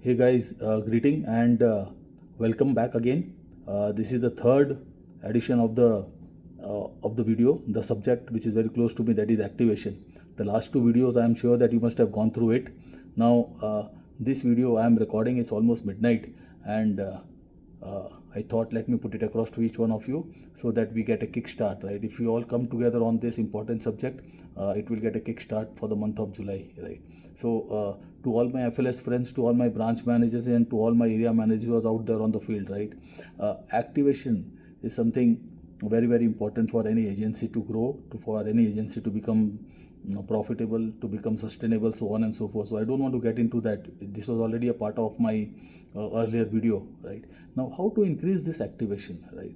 Hey guys, greeting and welcome back again. This is the third edition of the video. The subject which is very close to me, that is activation. The last two videos I am sure that you must have gone through it. Now this video I am recording, it's almost midnight, and I thought let me put it across to each one of you so that we get a kickstart, right? If we all come together on this important subject, it will get a kickstart for the month of July, right? So to all my FLS friends, to all my branch managers, and to all my area managers out there on the field, right? Activation is something very important for any agency to grow, for any agency to become profitable, to become sustainable, so on and so forth. So I don't want to get into that. This was already a part of my earlier video, right? Now how to increase this activation, right?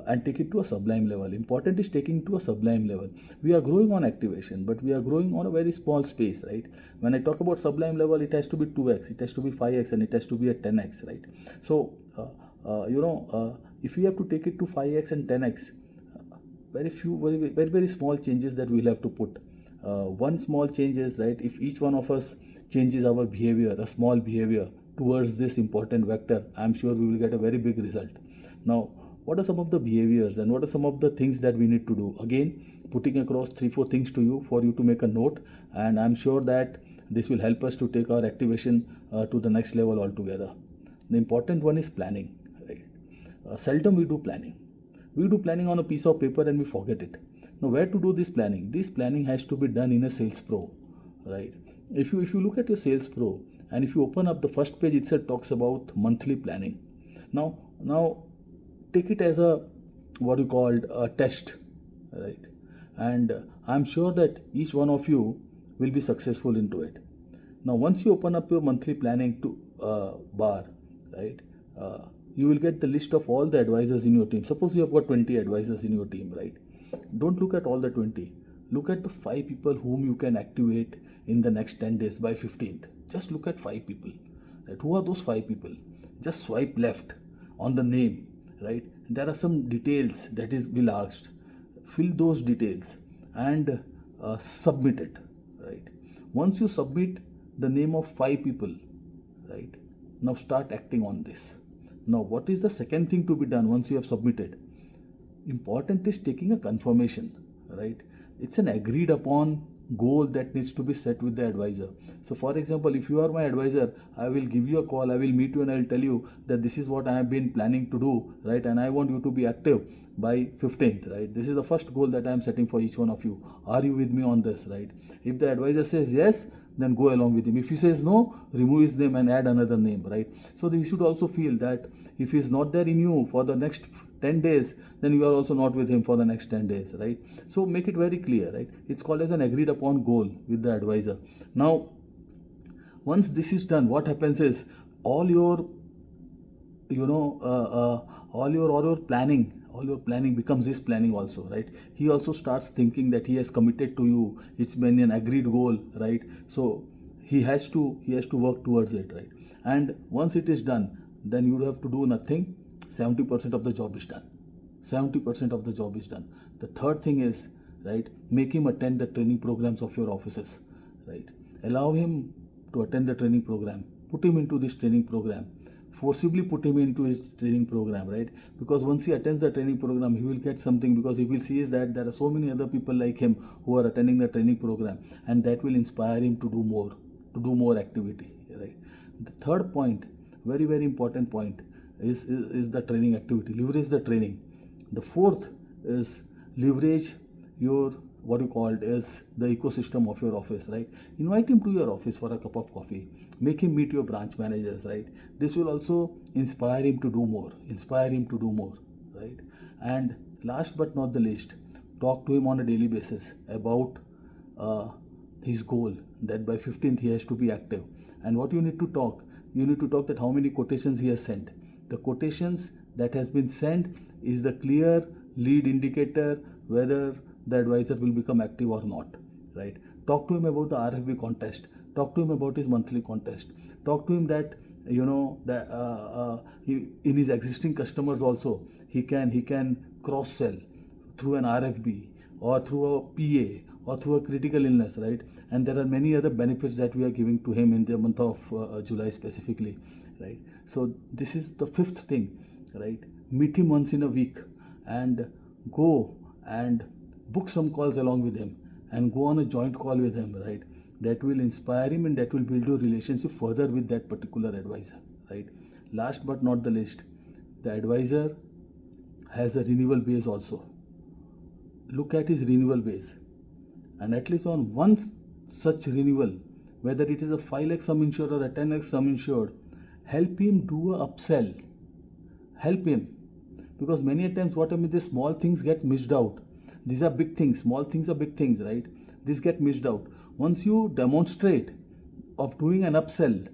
And take it to a sublime level. Important is taking to a sublime level. We are growing on activation, but we are growing on a very small space, right? When I talk about sublime level, it has to be 2x, it has to be 5x, and it has to be a 10x, right? So if we have to take it to 5x and 10x, very small changes that we'll have to put. One small change is, right, if each one of us changes our behavior, a small behavior towards this important vector, I'm sure we will get a very big result. Now, what are some of the behaviors and what are some of the things that we need to do? Again, putting across 3-4 things to you for you to make a note, and I'm sure that this will help us to take our activation to the next level altogether. The important one is planning, right? Seldom we do planning. We do planning on a piece of paper and we forget it. Now, where to do this planning? This planning has to be done in a Sales Pro, right? If you look at your Sales Pro and if you open up the first page, itself talks about monthly planning. Now take it as a what you called a test, right? And I'm sure that each one of you will be successful into it. Now, once you open up your monthly planning to bar, right? You will get the list of all the advisors in your team. Suppose you have got 20 advisors in your team, right? Don't look at all the 20. Look at the 5 people whom you can activate in the next 10 days by 15th. Just look at 5 people. Right? Who are those 5 people? Just swipe left on the name, right? There are some details that is will asked. Fill those details and submit it, right? Once you submit the name of 5 people, right? Now start acting on this. Now, what is the second thing to be done once you have submitted? Important is taking a confirmation, right? It's an agreed upon goal that needs to be set with the advisor. So for example, if you are my advisor, I will give you a call, I will meet you and I will tell you that this is what I have been planning to do, right? And I want you to be active by 15th, right? This is the first goal that I am setting for each one of you. Are you with me on this, right? If the advisor says yes, then go along with him. If he says no, remove his name and add another name, right? So you should also feel that if he is not there in you for the next 10 days, then you are also not with him for the next 10 days, right? So make it very clear, right? It's called as an agreed upon goal with the advisor. Now, once this is done, what happens is all your planning becomes his planning also, right? He also starts thinking that he has committed to you. It's been an agreed goal, right? So he has to work towards it, right? And once it is done, then you have to do nothing. 70% of the job is done. 70% of the job is done. The third thing is, right, make him attend the training programs of your offices, right? Allow him to attend the training program. Put him into this training program. Forcibly put him into his training program, right? Because once he attends the training program, he will get something, because he will see is that there are so many other people like him who are attending the training program, and that will inspire him to do more activity, right? The third point, very important point, is the training activity. Leverage the training. The fourth is leverage your what you called is the ecosystem of your office, right? Invite him to your office for a cup of coffee. Make him meet your branch managers, right? This will also inspire him to do more, right? And last but not the least, talk to him on a daily basis about his goal that by 15th he has to be active. And what you need to talk that how many quotations he has sent. The quotations that has been sent is the clear lead indicator whether the advisor will become active or not, right? Talk to him about the RFB contest. Talk to him about his monthly contest. Talk to him that in his existing customers also he can cross sell through an RFB or through a PA or through a critical illness, right? And there are many other benefits that we are giving to him in the month of July specifically, right? So this is the fifth thing, right? Meet him once in a week and go and book some calls along with him and go on a joint call with him, right? That will inspire him and that will build your relationship further with that particular advisor, right? Last but not the least, the advisor has a renewal base also. Look at his renewal base, and at least on one such renewal, whether it is a 5 lakh sum insured or a 10 lakh sum insured, help him do a upsell. Help him, because many a times what I mean, these small things get missed out. These are big things, small things are big things, right? These get missed out. Once you demonstrate of doing an upsell,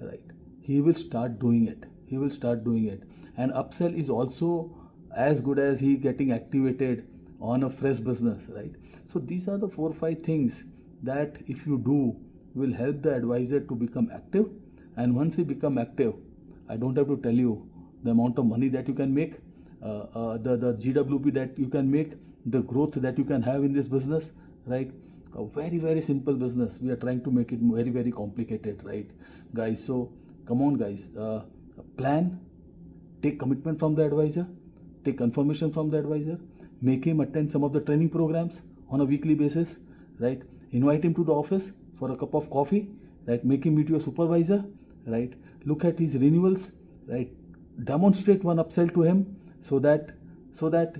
right, he will start doing it. He will start doing it. And upsell is also as good as he getting activated on a fresh business, right? So these are the 4 or 5 things that if you do will help the advisor to become active. And once he become active, I don't have to tell you the amount of money that you can make, the GWP that you can make, the growth that you can have in this business, right? A very, very simple business. We are trying to make it very, very complicated, right, guys? So come on, guys. Plan, take commitment from the advisor, take confirmation from the advisor, make him attend some of the training programs on a weekly basis, right? Invite him to the office for a cup of coffee, right? Make him meet your supervisor, right? Look at his renewals, right? Demonstrate one upsell to him so that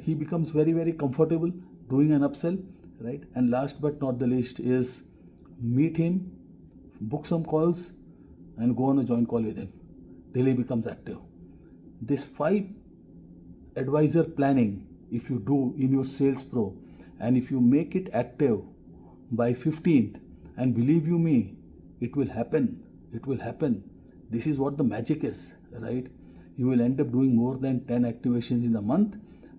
he becomes very, very comfortable doing an upsell, right? And last but not the least is meet him, book some calls, and go on a joint call with him till he becomes active. This 5 advisor planning, if you do in your sales pro, and if you make it active by 15th, and believe you me, it will happen. It will happen. This is what the magic is, right? You will end up doing more than 10 activations in a month,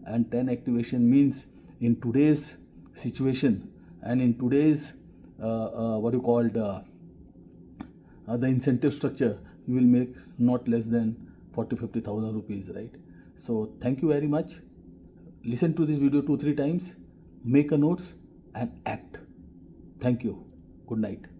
and 10 activation means in today's situation and in today's the incentive structure, you will make not less than 40,000-50,000 rupees, right? So thank you very much. Listen to this video 2-3 times, make a notes and act. Thank you. Good night.